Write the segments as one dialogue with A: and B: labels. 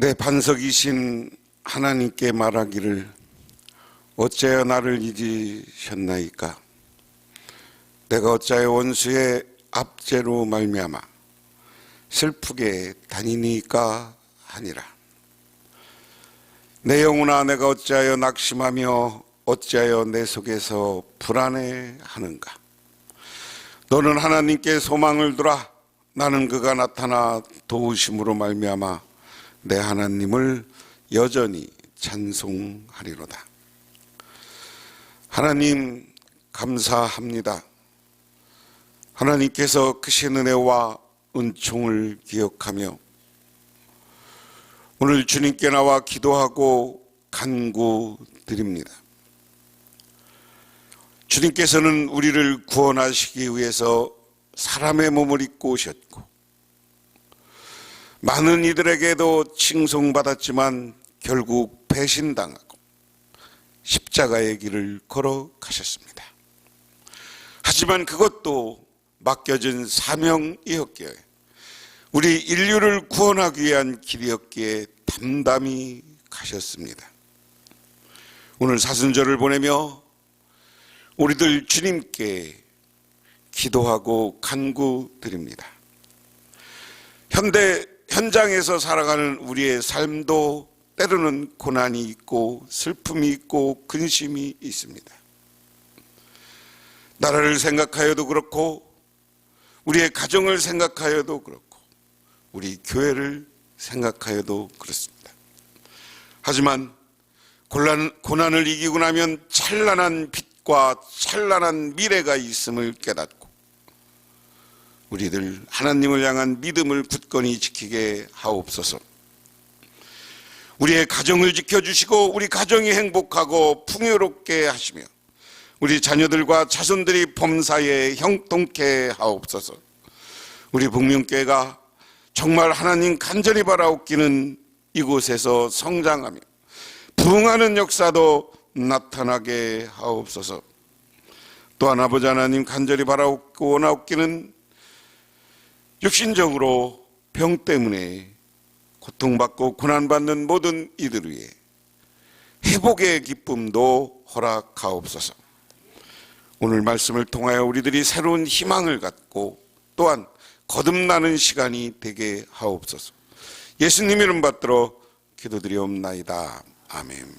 A: 내 반석이신 하나님께 말하기를 어찌하여 나를 잊으셨나이까. 내가 어찌하여 원수의 압제로 말미암아 슬프게 다니니까 하니라. 내 영혼아, 내가 어찌하여 낙심하며 어찌하여 내 속에서 불안해하는가. 너는 하나님께 소망을 두라. 나는 그가 나타나 도우심으로 말미암아 내 하나님을 여전히 찬송하리로다. 하나님 감사합니다. 하나님께서 크신 은혜와 은총을 기억하며 오늘 주님께 나와 기도하고 간구드립니다. 주님께서는 우리를 구원하시기 위해서 사람의 몸을 입고 오셨고 많은 이들에게도 칭송받았지만 결국 배신당하고 십자가의 길을 걸어가셨습니다. 하지만 그것도 맡겨진 사명이었기에, 우리 인류를 구원하기 위한 길이었기에 담담히 가셨습니다. 오늘 사순절을 보내며 우리들 주님께 기도하고 간구드립니다. 현장에서 살아가는 우리의 삶도 때로는 고난이 있고 슬픔이 있고 근심이 있습니다. 나라를 생각하여도 그렇고 우리의 가정을 생각하여도 그렇고 우리 교회를 생각하여도 그렇습니다. 하지만 고난을 이기고 나면 찬란한 빛과 찬란한 미래가 있음을 깨닫고 우리들 하나님을 향한 믿음을 굳건히 지키게 하옵소서. 우리의 가정을 지켜주시고 우리 가정이 행복하고 풍요롭게 하시며 우리 자녀들과 자손들이 범사에 형통케 하옵소서. 우리 북명교회가 정말 하나님 간절히 바라옵기는 이곳에서 성장하며 부흥하는 역사도 나타나게 하옵소서. 또한 아버지 하나님 간절히 바라옵고 원하옵기는 육신적으로 병 때문에 고통받고 고난받는 모든 이들 위해 회복의 기쁨도 허락하옵소서. 오늘 말씀을 통하여 우리들이 새로운 희망을 갖고 또한 거듭나는 시간이 되게 하옵소서. 예수님 이름 받들어 기도드리옵나이다. 아멘.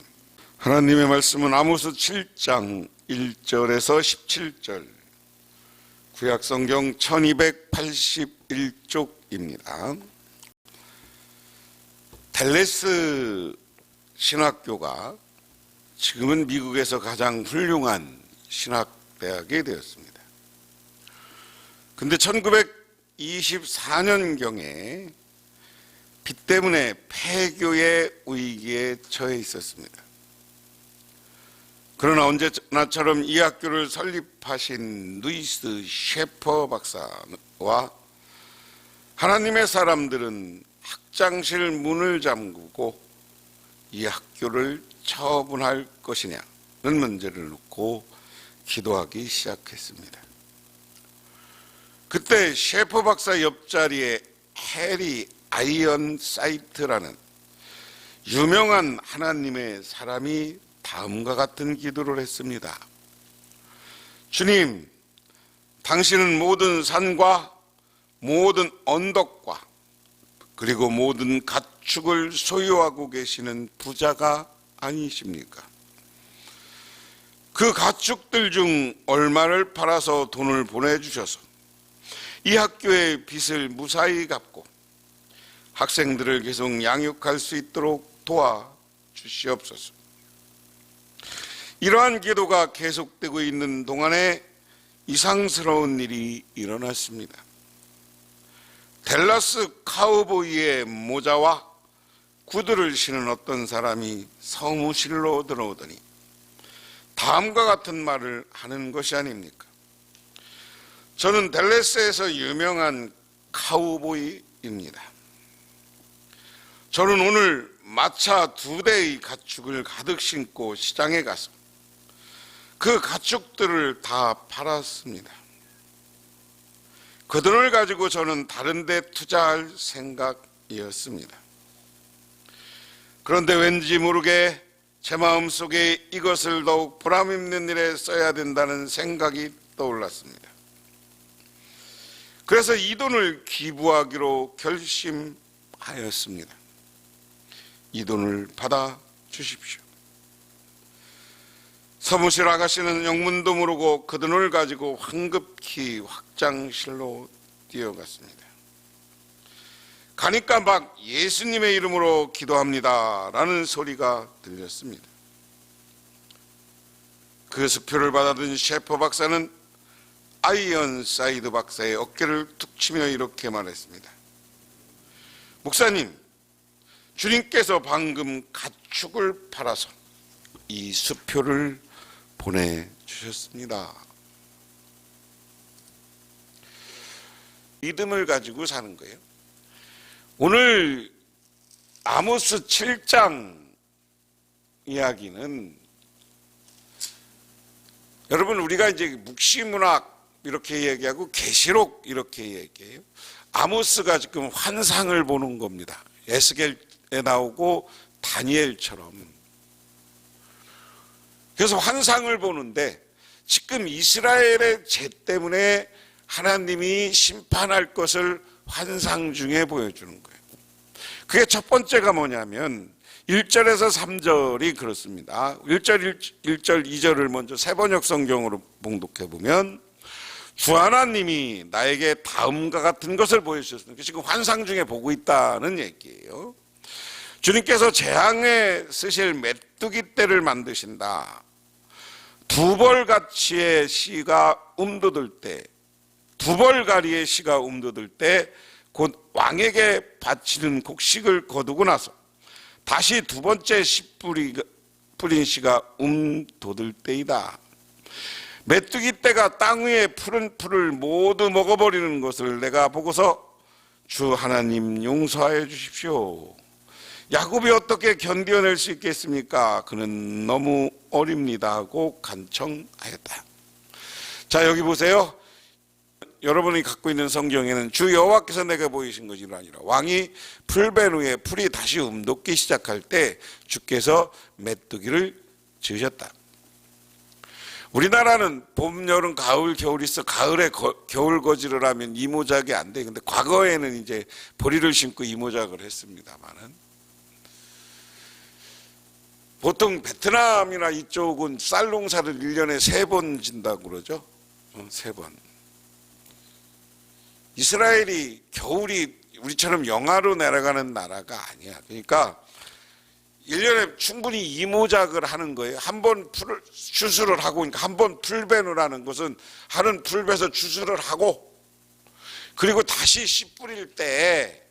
A: 하나님의 말씀은 아모스 7장 1절에서 17절, 구약성경 1281쪽입니다. 댈러스 신학교가 지금은 미국에서 가장 훌륭한 신학대학이 되었습니다. 근데 1924년경에 빚 때문에 폐교의 위기에 처해 있었습니다. 그러나 언제나처럼 이 학교를 설립하신 루이스 셰퍼 박사와 하나님의 사람들은 학장실 문을 잠그고 이 학교를 처분할 것이냐는 문제를 놓고 기도하기 시작했습니다. 그때 셰퍼 박사 옆자리에 해리 아이언사이트라는 유명한 하나님의 사람이 다음과 같은 기도를 했습니다. 주님, 당신은 모든 산과 모든 언덕과 그리고 모든 가축을 소유하고 계시는 부자가 아니십니까? 그 가축들 중 얼마를 팔아서 돈을 보내주셔서 이 학교의 빚을 무사히 갚고 학생들을 계속 양육할 수 있도록 도와주시옵소서. 이러한 기도가 계속되고 있는 동안에 이상스러운 일이 일어났습니다. 댈러스 카우보이의 모자와 구두를 신은 어떤 사람이 사무실로 들어오더니 다음과 같은 말을 하는 것이 아닙니까? 저는 댈러스에서 유명한 카우보이입니다. 저는 오늘 마차 2대의 가축을 가득 신고 시장에 가서 그 가축들을 다 팔았습니다. 그 돈을 가지고 저는 다른 데 투자할 생각이었습니다. 그런데 왠지 모르게 제 마음속에 이것을 더욱 보람있는 일에 써야 된다는 생각이 떠올랐습니다. 그래서 이 돈을 기부하기로 결심하였습니다. 이 돈을 받아 주십시오. 사무실 아가씨는 영문도 모르고 그 돈을 가지고 황급히 확장실로 뛰어갔습니다. 가니까 막 예수님의 이름으로 기도합니다 라는 소리가 들렸습니다. 그 수표를 받아든 셰퍼 박사는 아이언사이드 박사의 어깨를 툭 치며 이렇게 말했습니다. 목사님, 주님께서 방금 가축을 팔아서 이 수표를 보내주셨습니다. 믿음을 가지고 사는 거예요. 오늘 아모스 7장 이야기는 여러분 우리가 이제 묵시문학 이렇게 얘기하고 계시록 이렇게 얘기해요. 아모스가 지금 환상을 보는 겁니다. 에스겔에 나오고 다니엘처럼. 그래서 환상을 보는데 지금 이스라엘의 죄 때문에 하나님이 심판할 것을 환상 중에 보여주는 거예요. 그게 첫 번째가 뭐냐면 1절에서 3절이 그렇습니다. 1절, 2절을 먼저 세번역 성경으로 봉독해 보면 주 하나님이 나에게 다음과 같은 것을 보여주셨습니다. 지금 환상 중에 보고 있다는 얘기예요. 주님께서 재앙에 쓰실 메뚜기 떼를 만드신다. 두벌가치의 씨가 움돋을 때, 두벌가리의 씨가 움돋을 때 곧 왕에게 바치는 곡식을 거두고 나서 다시 두 번째 씨 뿌린 씨가 움돋을 때이다. 메뚜기 떼가 땅 위에 푸른 풀을 모두 먹어버리는 것을 내가 보고서 주 하나님 용서하여 주십시오. 야곱이 어떻게 견뎌낼 수 있겠습니까? 그는 너무 어립니다 하고 간청하였다. 자, 여기 보세요. 여러분이 갖고 있는 성경에는 주 여호와께서 내게 보이신 것이 아니라 왕이 풀벤 후에 풀이 다시 움돋기 시작할 때 주께서 메뚜기를 지으셨다. 우리나라는 봄, 여름, 가을, 겨울이 있어. 가을에 겨울 거지를 하면 이모작이 안 돼. 근데 과거에는 이제 보리를 심고 이모작을 했습니다만은 보통 베트남이나 이쪽은 쌀 농사를 1년에 3번 진다고 그러죠. 3번. 이스라엘이 겨울이 우리처럼 영하로 내려가는 나라가 아니야. 그러니까 1년에 충분히 이모작을 하는 거예요. 한 번 풀을 추수를 하고, 그러니까 한 번 풀벤을 하는 것은 하는 풀베서 추수를 하고, 그리고 다시 씨 뿌릴 때,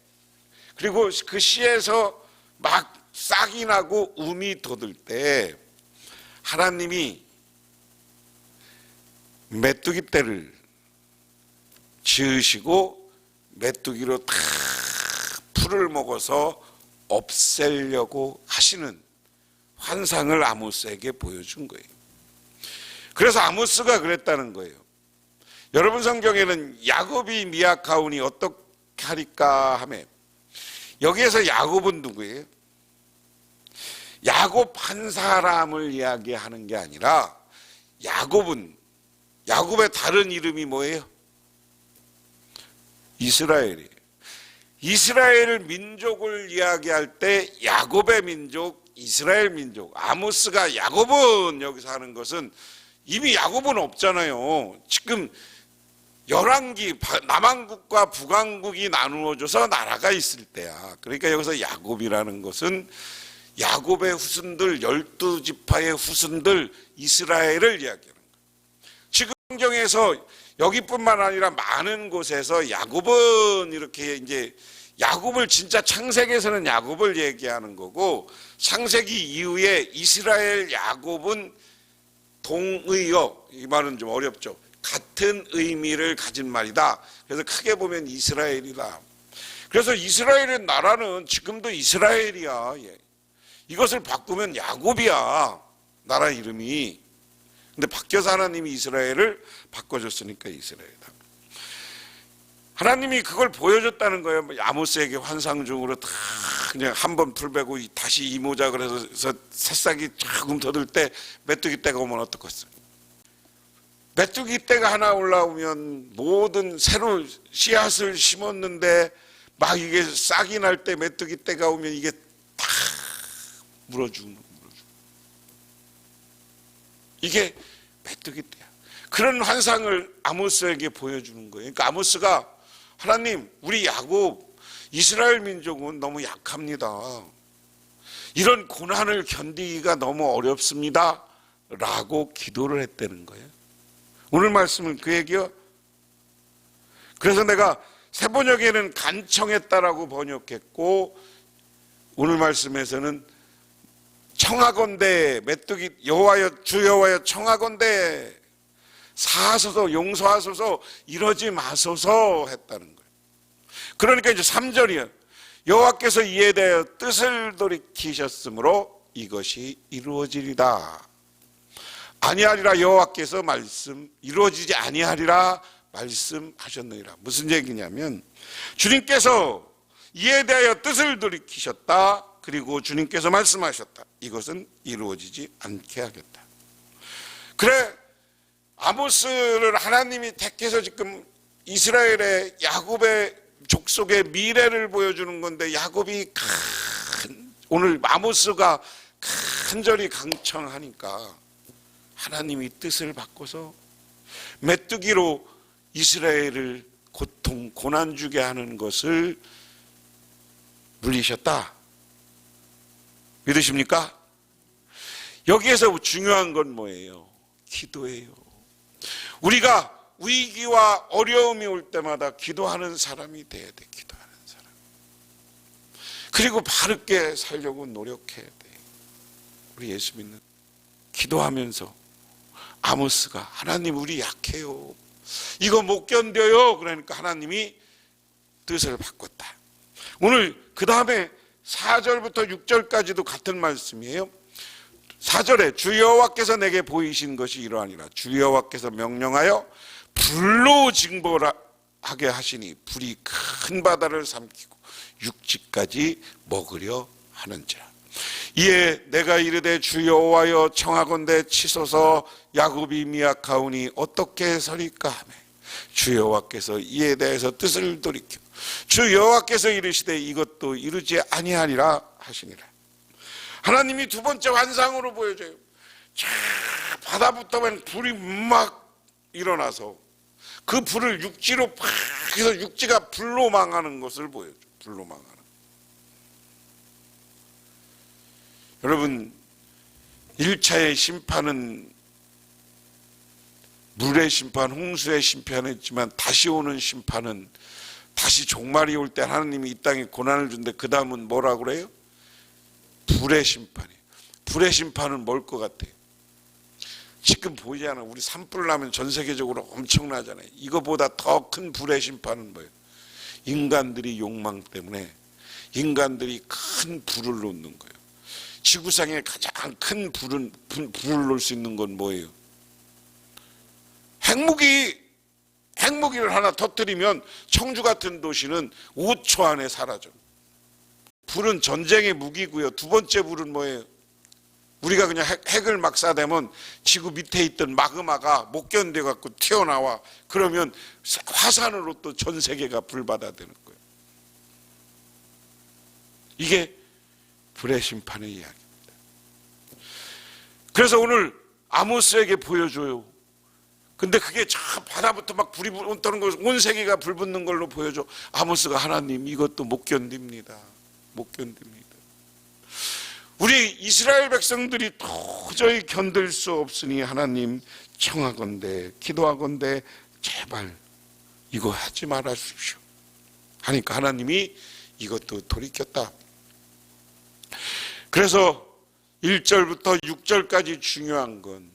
A: 그리고 그 씨에서 막 싹이 나고 움이 돋을 때 하나님이 메뚜기 떼를 지으시고 메뚜기로 다 풀을 먹어서 없애려고 하시는 환상을 아모스에게 보여준 거예요. 그래서 아모스가 그랬다는 거예요. 여러분 성경에는 야곱이 미약하오니 어떻게 하리까 하매, 여기에서 야곱은 누구예요? 야곱 한 사람을 이야기하는 게 아니라 야곱은, 야곱의 다른 이름이 뭐예요? 이스라엘이에요. 이스라엘 민족을 이야기할 때 야곱의 민족, 이스라엘 민족, 아모스가 야곱은 여기서 하는 것은 이미 야곱은 없잖아요. 지금 열왕기 남왕국과 북왕국이 나누어져서 나라가 있을 때야. 그러니까 여기서 야곱이라는 것은 야곱의 후손들, 12지파의 후손들 이스라엘을 이야기하는 거예요. 지금 성경에서 여기뿐만 아니라 많은 곳에서 야곱은 이렇게 이제 야곱을 진짜 창세기에서는 야곱을 얘기하는 거고, 창세기 이후에 이스라엘 야곱은 동의어, 이 말은 좀 어렵죠. 같은 의미를 가진 말이다. 그래서 크게 보면 이스라엘이다. 그래서 이스라엘의 나라는 지금도 이스라엘이야. 이것을 바꾸면 야곱이야, 나라 이름이. 근데 바뀌어서 하나님이 이스라엘을 바꿔줬으니까 이스라엘이다. 하나님이 그걸 보여줬다는 거예요. 아모스에게 환상 중으로 다 그냥 한번 풀 베고 다시 이모자 그래서 새싹이 쫙 움터들 때 메뚜기 떼가 오면 어떻겠어요? 메뚜기 떼가 하나 올라오면 모든 새로 씨앗을 심었는데 막 이게 싹이 날 때 메뚜기 떼가 오면 이게 다 물어주는 이게 메뚜기 떼야. 그런 환상을 아모스에게 보여주는 거예요. 그러니까 아모스가 하나님, 우리 야곱 이스라엘 민족은 너무 약합니다. 이런 고난을 견디기가 너무 어렵습니다 라고 기도를 했다는 거예요. 오늘 말씀은 그 얘기요. 그래서 내가 세번역에는 간청했다라고 번역했고, 오늘 말씀에서는 청하건대 메뚜기 여호와여 주 여호와여 청하건대 사하소서 용서하소서 이러지 마소서 했다는 거예요. 그러니까 이제 3절이요. 여호와께서 이에 대하여 뜻을 돌이키셨으므로 이것이 이루어지리다. 아니하리라 여호와께서 말씀 이루어지지 아니하리라 말씀하셨느니라. 무슨 얘기냐면 주님께서 이에 대하여 뜻을 돌이키셨다. 그리고 주님께서 말씀하셨다. 이것은 이루어지지 않게 하겠다. 그래, 아모스를 하나님이 택해서 지금 이스라엘의 야곱의 족속의 미래를 보여주는 건데, 야곱이 오늘 아모스가 간절히 강청하니까 하나님이 뜻을 바꿔서 메뚜기로 이스라엘을 고통, 고난 주게 하는 것을 물리셨다. 믿으십니까? 여기에서 중요한 건 뭐예요? 기도예요. 우리가 위기와 어려움이 올 때마다 기도하는 사람이 돼야 돼. 기도하는 사람. 그리고 바르게 살려고 노력해야 돼. 우리 예수 믿는 기도하면서 아모스가 하나님 우리 약해요. 이거 못 견뎌요. 그러니까 하나님이 뜻을 바꿨다. 오늘 그 다음에 4절부터 6절까지도 같은 말씀이에요. 4절에 주 여호와께서 내게 보이신 것이 이러하니라. 주 여호와께서 명령하여 불로 징벌하게 하시니 불이 큰 바다를 삼키고 육지까지 먹으려 하는지라. 이에 내가 이르되 주 여호와여 청하건대 치소서 야곱이 미약하오니 어떻게 서리까 하매 주 여호와께서 이에 대해서 뜻을 돌이켜 주 여호와께서 이르시되 이것도 이루지 아니하리라 하시니라. 하나님이 두 번째 환상으로 보여줘요. 자, 바다부터만 불이 막 일어나서 그 불을 육지로 팍 해서 육지가 불로 망하는 것을 보여줘. 불로 망하는. 여러분, 1차의 심판은 물의 심판, 홍수의 심판이었지만 다시 오는 심판은 다시 종말이 올 때 하나님이 이 땅에 고난을 준대. 그 다음은 뭐라고 그래요? 불의 심판이에요. 불의 심판은 뭘 것 같아요? 지금 보이지 않아? 우리 산불 나면 전 세계적으로 엄청나잖아요. 이거보다 더 큰 불의 심판은 뭐예요? 인간들이 욕망 때문에 인간들이 큰 불을 놓는 거예요. 지구상에 가장 큰 불을 놓을 수 있는 건 뭐예요? 핵무기를 하나 터뜨리면 청주 같은 도시는 5초 안에 사라져. 불은 전쟁의 무기고요. 두 번째 불은 뭐예요? 우리가 그냥 핵을 막 쏴대면 지구 밑에 있던 마그마가 못 견뎌갖고 튀어나와. 그러면 화산으로 또 전 세계가 불받아되는 거예요. 이게 불의 심판의 이야기입니다. 그래서 오늘 아모스에게 보여줘요. 근데 그게 저 바다부터 막 불이 떠는 거, 온 세계가 불 붙는 걸로 보여줘. 아모스가 하나님 이것도 못 견딥니다. 못 견딥니다. 우리 이스라엘 백성들이 도저히 견딜 수 없으니 하나님 청하건대 기도하건대 제발 이거 하지 말아 주십시오 하니까 하나님이 이것도 돌이켰다. 그래서 1절부터 6절까지 중요한 건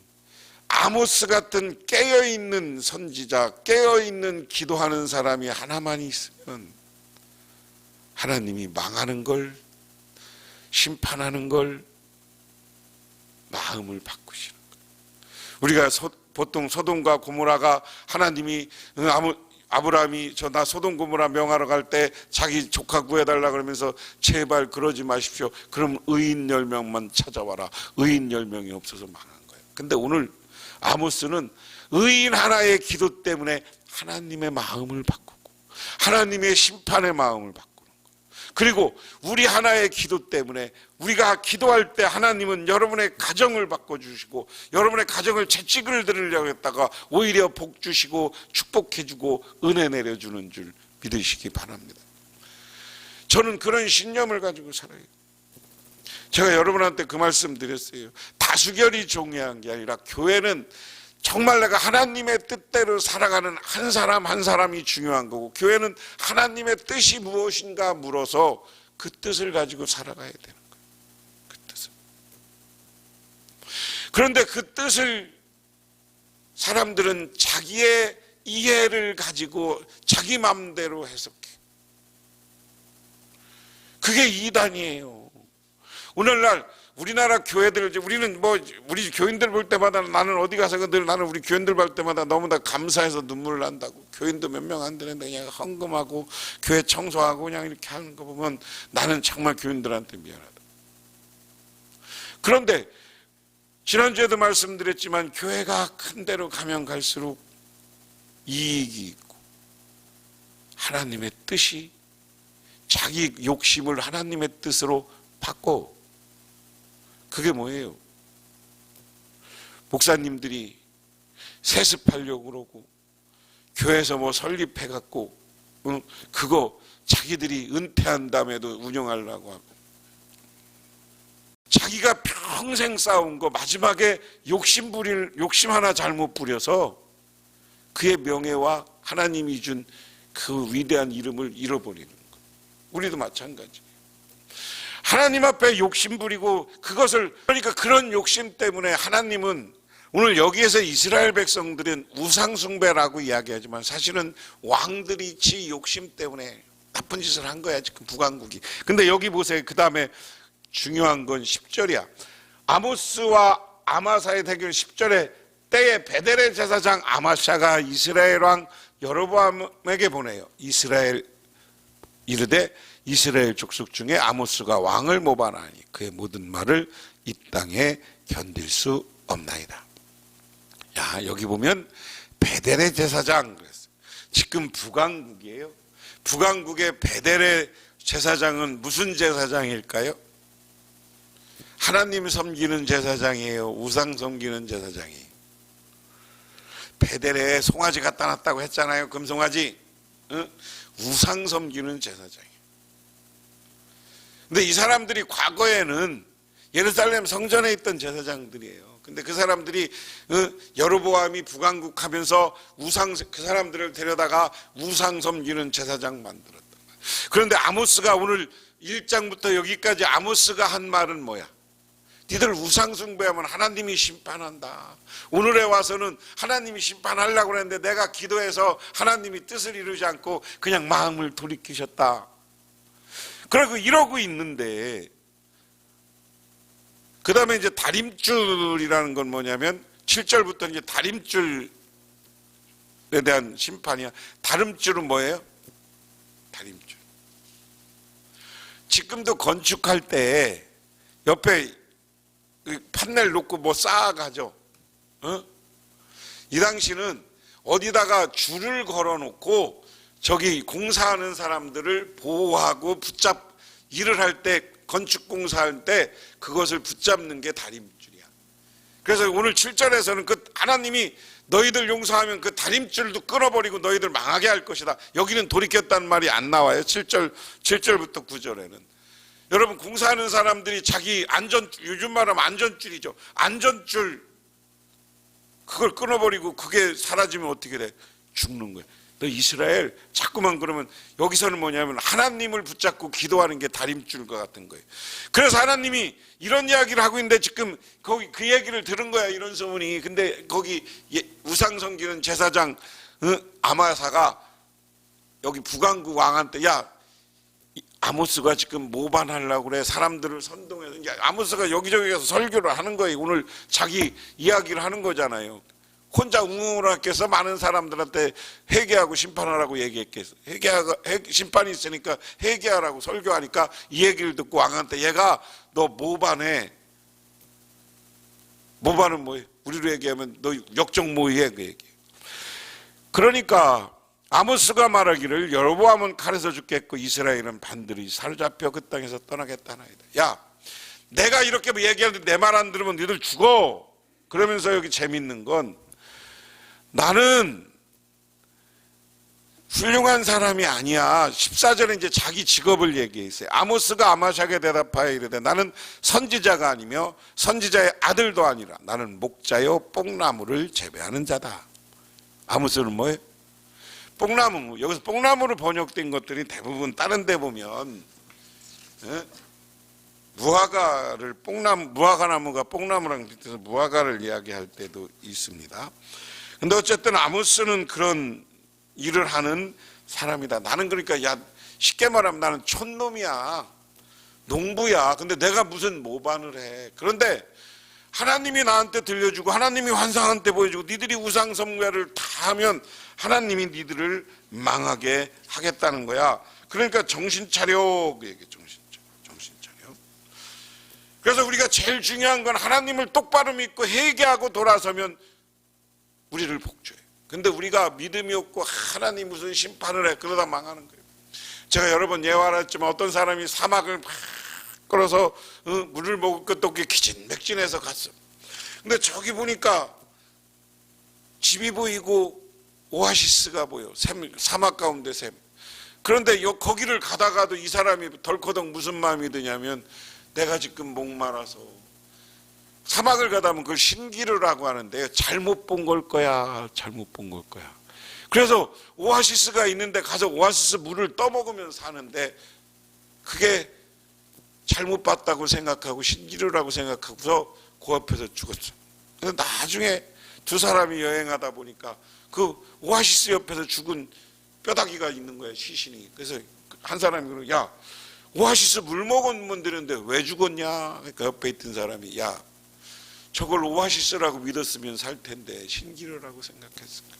A: 아모스 같은 깨어있는 선지자, 깨어있는 기도하는 사람이 하나만 있으면 하나님이 망하는 걸, 심판하는 걸 마음을 바꾸시는 거예요. 우리가 보통 소돔과 고모라가 하나님이 아브라함이 나 소돔 고모라 명하러 갈 때 자기 조카 구해달라 그러면서 제발 그러지 마십시오. 그럼 의인 10명만 찾아와라. 의인 10명이 없어서 망한 거예요. 근데 오늘 아모스는 의인 하나의 기도 때문에 하나님의 마음을 바꾸고 하나님의 심판의 마음을 바꾸는 거예요. 그리고 우리 하나의 기도 때문에 우리가 기도할 때 하나님은 여러분의 가정을 바꿔주시고 여러분의 가정을 채찍을 들으려고 했다가 오히려 복 주시고 축복해주고 은혜 내려주는 줄 믿으시기 바랍니다. 저는 그런 신념을 가지고 살아요. 제가 여러분한테 그 말씀 드렸어요. 다수결이 중요한 게 아니라 교회는 정말 내가 하나님의 뜻대로 살아가는 한 사람 한 사람이 중요한 거고, 교회는 하나님의 뜻이 무엇인가 물어서 그 뜻을 가지고 살아가야 되는 거예요. 그 뜻을. 그런데 그 뜻을 사람들은 자기의 이해를 가지고 자기 마음대로 해석해. 그게 이단이에요. 오늘날 우리나라 교회들, 우리는 우리 교인들 볼 때마다 나는 어디 가서 늘 나는 우리 교인들 볼 때마다 너무나 감사해서 눈물을 난다고. 교인도 몇 명 안 되는데 그냥 헌금하고 교회 청소하고 그냥 이렇게 하는 거 보면 나는 정말 교인들한테 미안하다. 그런데 지난주에도 말씀드렸지만 교회가 큰 데로 가면 갈수록 이익이 있고 하나님의 뜻이 자기 욕심을 하나님의 뜻으로 바꿔. 그게 뭐예요? 목사님들이 세습하려고 그러고 교회에서 설립해갖고 그거 자기들이 은퇴한 다음에도 운영하려고 하고 자기가 평생 쌓은 거 마지막에 욕심 하나 잘못 부려서 그의 명예와 하나님이 준 그 위대한 이름을 잃어버리는 거. 우리도 마찬가지. 하나님 앞에 욕심 부리고 그것을, 그러니까 그런 욕심 때문에 하나님은 오늘 여기에서 이스라엘 백성들은 우상숭배라고 이야기하지만 사실은 왕들이 지 욕심 때문에 나쁜 짓을 한 거야 지금 북왕국이. 근데 여기 보세요. 그 다음에 중요한 건 10절이야. 아모스와 아마사의 대결 10절에 때에 베델의 제사장 아마샤가 이스라엘 왕 여로보암에게 보내요. 이스라엘 이르되 이스라엘 족속 중에 아모스가 왕을 모반하니 그의 모든 말을 이 땅에 견딜 수 없나이다. 야, 여기 보면 베델의 제사장 그랬어요. 지금 북왕국이에요. 북왕국의 베델의 제사장은 무슨 제사장일까요? 하나님 섬기는 제사장이에요? 우상 섬기는 제사장이에요? 베델에 송아지 갖다 놨다고 했잖아요. 금송아지. 응? 우상 섬기는 제사장이에요. 근데 이 사람들이 과거에는 예루살렘 성전에 있던 제사장들이에요. 근데 그 사람들이 여로보암이 북왕국하면서 그 사람들을 데려다가 우상 섬기는 제사장 만들었단 말이에요. 그런데 아모스가 오늘 1장부터 여기까지 아모스가 한 말은 뭐야? 니들 우상 숭배하면 하나님이 심판한다. 오늘에 와서는 하나님이 심판하려고 했는데 내가 기도해서 하나님이 뜻을 이루지 않고 그냥 마음을 돌이키셨다. 그리고 이러고 있는데, 그 다음에 이제 다림줄이라는 건 뭐냐면 7절부터 이제 다림줄에 대한 심판이야. 다림줄은 뭐예요? 다림줄. 지금도 건축할 때 옆에 판넬 놓고 쌓아가죠. 이 당시는 어디다가 줄을 걸어 놓고 저기 공사하는 사람들을 보호하고 일을 할 때, 건축 공사할 때 그것을 붙잡는 게 다림줄이야. 그래서 오늘 7절에서는 그 하나님이 너희들 용서하면 그 다림줄도 끊어버리고 너희들 망하게 할 것이다. 여기는 돌이켰다는 말이 안 나와요. 7절부터 9절에는. 여러분, 공사하는 사람들이 자기 요즘 말하면 안전줄이죠. 안전줄, 그걸 끊어버리고 그게 사라지면 어떻게 돼? 죽는 거예요. 너 이스라엘 자꾸만 그러면 여기서는 뭐냐면 하나님을 붙잡고 기도하는 게 다림줄과 같은 거예요. 그래서 하나님이 이런 이야기를 하고 있는데 지금 거기 그 얘기를 들은 거야, 이런 소문이. 근데 거기 우상 섬기는 제사장 아마사가 여기 북왕국 왕한테 야, 아모스가 지금 모반하려고 그래. 사람들을 선동해서. 아모스가 여기저기 가서 설교를 하는 거예요. 오늘 자기 이야기를 하는 거잖아요. 혼자 웅웅하겠어? 많은 사람들한테 회개하고 심판하라고 얘기했겠어? 심판이 있으니까 회개하라고 설교하니까 이 얘기를 듣고 왕한테 얘가 너 모반해. 모반은 뭐예요? 우리로 얘기하면 너 역적모의해 그 얘기. 그러니까 아모스가 말하기를 여로보암은 칼에서 죽겠고 이스라엘은 반드시 사로잡혀 그 땅에서 떠나겠다나이다. 야, 내가 이렇게 얘기하는데 내 말 안 들으면 너희들 죽어. 그러면서 여기 재밌는 건 나는 훌륭한 사람이 아니야. 14절에 이제 자기 직업을 얘기했어요. 아모스가 아마샥에 대답하여 이르되 나는 선지자가 아니며 선지자의 아들도 아니라 나는 목자여 뽕나무를 재배하는 자다. 아모스는 뭐예요? 뽕나무. 여기서 뽕나무로 번역된 것들이 대부분 다른 데 보면 무화과를 무화과나무가 뽕나무랑 비슷해서 무화과를 이야기할 때도 있습니다. 근데 어쨌든 아모스는 그런 일을 하는 사람이다. 나는 그러니까 야, 쉽게 말하면 나는 촌놈이야. 농부야. 근데 내가 무슨 모반을 해. 그런데 하나님이 나한테 들려주고 하나님이 환상한 때 보여주고 니들이 우상 숭배를 다 하면 하나님이 니들을 망하게 하겠다는 거야. 그러니까 정신 차려 그 얘기. 정신 차려. 그래서 우리가 제일 중요한 건 하나님을 똑바로 믿고 회개하고 돌아서면 우리를 복주해. 근데 우리가 믿음이 없고 하나님 무슨 심판을 해. 그러다 망하는 거예요. 제가 여러 번 예화했지만 어떤 사람이 사막을 막 걸어서 물을 먹을 것도 없게 기진맥진해서 갔어. 근데 저기 보니까 집이 보이고 오아시스가 보여. 사막 가운데 샘. 그런데 거기를 가다가도 이 사람이 덜커덕 무슨 마음이 드냐면 내가 지금 목말라서 사막을 가다 보면 그걸 신기루라고 하는데 잘못 본 걸 거야. 잘못 본 걸 거야. 그래서 오아시스가 있는데 가서 오아시스 물을 떠먹으면 사는데 그게 잘못 봤다고 생각하고 신기루라고 생각하고서 그 앞에서 죽었어. 근데 나중에 두 사람이 여행하다 보니까 그 오아시스 옆에서 죽은 뼈다귀가 있는 거야, 시신이. 그래서 한 사람이 그러고 야, 오아시스 물 먹으면 되는데 왜 죽었냐? 그러니까 옆에 있던 사람이 야, 저걸 오아시스라고 믿었으면 살 텐데 신기루라고 생각했을 거야.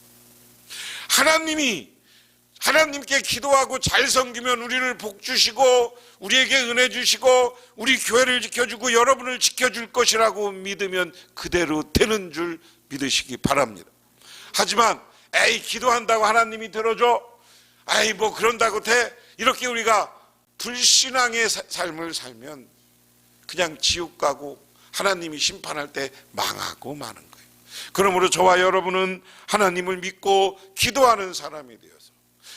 A: 하나님께 기도하고 잘 섬기면 우리를 복 주시고 우리에게 은혜 주시고 우리 교회를 지켜주고 여러분을 지켜줄 것이라고 믿으면 그대로 되는 줄 믿으시기 바랍니다. 하지만 에이 기도한다고 하나님이 들어줘? 아이 뭐 그런다고 돼? 이렇게 우리가 불신앙의 삶을 살면 그냥 지옥 가고 하나님이 심판할 때 망하고 마는 거예요. 그러므로 저와 여러분은 하나님을 믿고 기도하는 사람이 되어서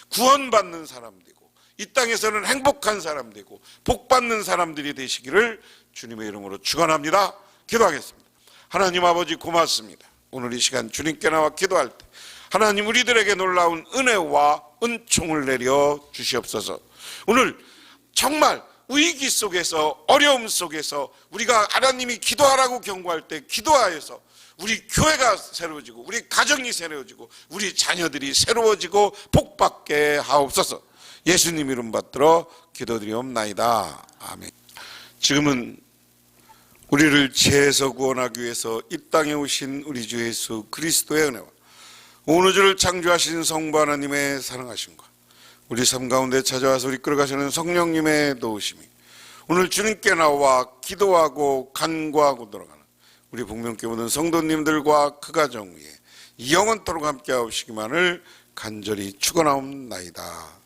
A: 구원받는 사람 되고 이 땅에서는 행복한 사람 되고 복받는 사람들이 되시기를 주님의 이름으로 축원합니다. 기도하겠습니다. 하나님 아버지 고맙습니다. 오늘 이 시간 주님께 나와 기도할 때 하나님 우리들에게 놀라운 은혜와 은총을 내려 주시옵소서. 오늘 정말 위기 속에서 어려움 속에서 우리가 하나님이 기도하라고 경고할 때 기도하여서 우리 교회가 새로워지고 우리 가정이 새로워지고 우리 자녀들이 새로워지고 복받게 하옵소서. 예수님 이름 받들어 기도드리옵나이다. 아멘. 지금은 우리를 죄에서 구원하기 위해서 이 땅에 오신 우리 주 예수 그리스도의 은혜와 온 우주를 창조하신 성부 하나님의 사랑하심과 우리 삶 가운데 찾아와서 우리 끌어가시는 성령님의 도우심이 오늘 주님께 나와 기도하고 간구하고 돌아가는 우리 북명교회 모든 성도님들과 그 가정 위에 영원토록 함께 하시기만을 간절히 축원하옵나이다.